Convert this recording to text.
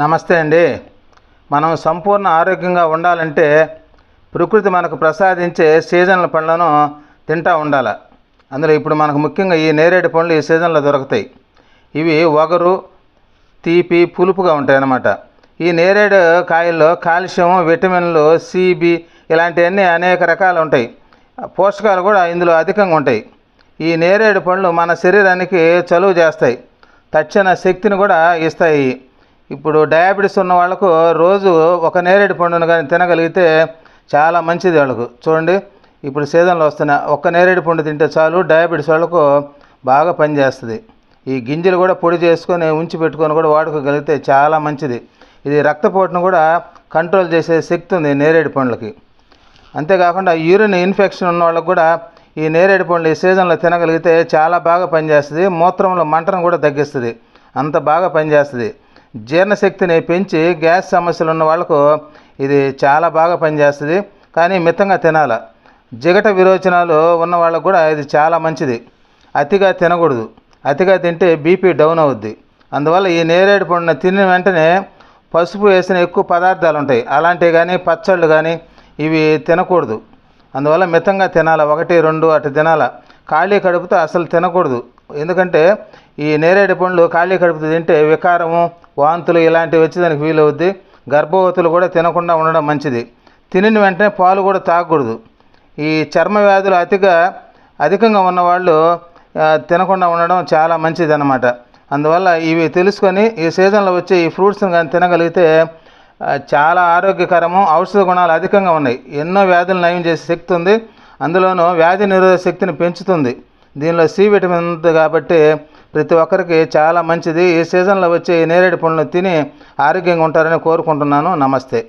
నమస్తే అండి. మనం సంపూర్ణ ఆరోగ్యంగా ఉండాలంటే ప్రకృతి మనకు ప్రసాదించే సీజన్ల పండ్లను తింటూ ఉండాలి. అందులో ఇప్పుడు మనకు ముఖ్యంగా ఈ నేరేడు పండ్లు ఈ సీజన్లో దొరుకుతాయి. ఇవి వగరు, తీపి, పులుపుగా ఉంటాయి అన్నమాట. ఈ నేరేడు కాయల్లో కాల్షియం, విటమిన్లు, సిబి ఇలాంటివన్నీ అనేక రకాలు ఉంటాయి. పోషకాలు కూడా ఇందులో అధికంగా ఉంటాయి. ఈ నేరేడు పండ్లు మన శరీరానికి చలువ చేస్తాయి, తక్షణ శక్తిని కూడా ఇస్తాయి. ఇప్పుడు డయాబెటీస్ ఉన్న వాళ్ళకు రోజు ఒక నేరేడు పండును కానీ తినగలిగితే చాలా మంచిది వాళ్ళకు. చూడండి, ఇప్పుడు సీజన్లో వస్తున్న ఒక్క నేరేడు పండు తింటే చాలు, డయాబెటీస్ వాళ్ళకు బాగా పనిచేస్తుంది. ఈ గింజలు కూడా పొడి చేసుకొని ఉంచి పెట్టుకొని కూడా వాడుకోగలిగితే చాలా మంచిది. ఇది రక్తపోటును కూడా కంట్రోల్ చేసే శక్తి ఉంది నేరేడు పండ్లకి. అంతేకాకుండా యూరిన్ ఇన్ఫెక్షన్ ఉన్న వాళ్ళకు కూడా ఈ నేరేడు పండ్లు ఈ సీజన్లో తినగలిగితే చాలా బాగా పనిచేస్తుంది. మూత్రంలో మంటను కూడా తగ్గిస్తుంది, అంత బాగా పనిచేస్తుంది. జీర్ణశక్తిని పెంచి గ్యాస్ సమస్యలు ఉన్న వాళ్ళకు ఇది చాలా బాగా పనిచేస్తుంది. కానీ మితంగా తినాలి. జిగట విరోచనాలు ఉన్న వాళ్ళకు కూడా ఇది చాలా మంచిది. అతిగా తినకూడదు, అతిగా తింటే బీపీ డౌన్ అవుద్ది. అందువల్ల ఈ నేరేడు పండును తిన్న వెంటనే పసుపు వేసిన ఎక్కువ పదార్థాలు ఉంటాయి, అలాంటివి కానీ పచ్చళ్ళు కానీ ఇవి తినకూడదు. అందువల్ల మితంగా తినాలి, 1-2 అటు తినాలి. ఖాళీ కడుపుతో అసలు తినకూడదు. ఎందుకంటే ఈ నేరేడు పండ్లు ఖాళీ కడుపుతో తింటే వికారము, వాంతులు ఇలాంటివి వచ్చేదానికి వీలవుద్ది. గర్భవతులు కూడా తినకుండా ఉండడం మంచిది. తినిన వెంటనే పాలు కూడా తాగకూడదు. ఈ చర్మ వ్యాధులు అధికంగా ఉన్నవాళ్ళు తినకుండా ఉండడం చాలా మంచిది అన్నమాట. అందువల్ల ఇవి తెలుసుకొని ఈ సీజన్లో వచ్చే ఈ ఫ్రూట్స్ని కానీ తినగలిగితే చాలా ఆరోగ్యకరము. ఔషధ గుణాలు అధికంగా ఉన్నాయి. ఎన్నో వ్యాధులు నయం చేసే శక్తి ఉంది. అందులోనూ వ్యాధి నిరోధక శక్తిని పెంచుతుంది. దీనిలో సి విటమిన్ ఉంది కాబట్టి ప్రతి ఒక్కరికి చాలా మంచిది. ఈ సీజన్లో వచ్చే ఈ నేరేడు పండ్లను తిని ఆరోగ్యంగా ఉంటారని కోరుకుంటున్నాను. నమస్తే.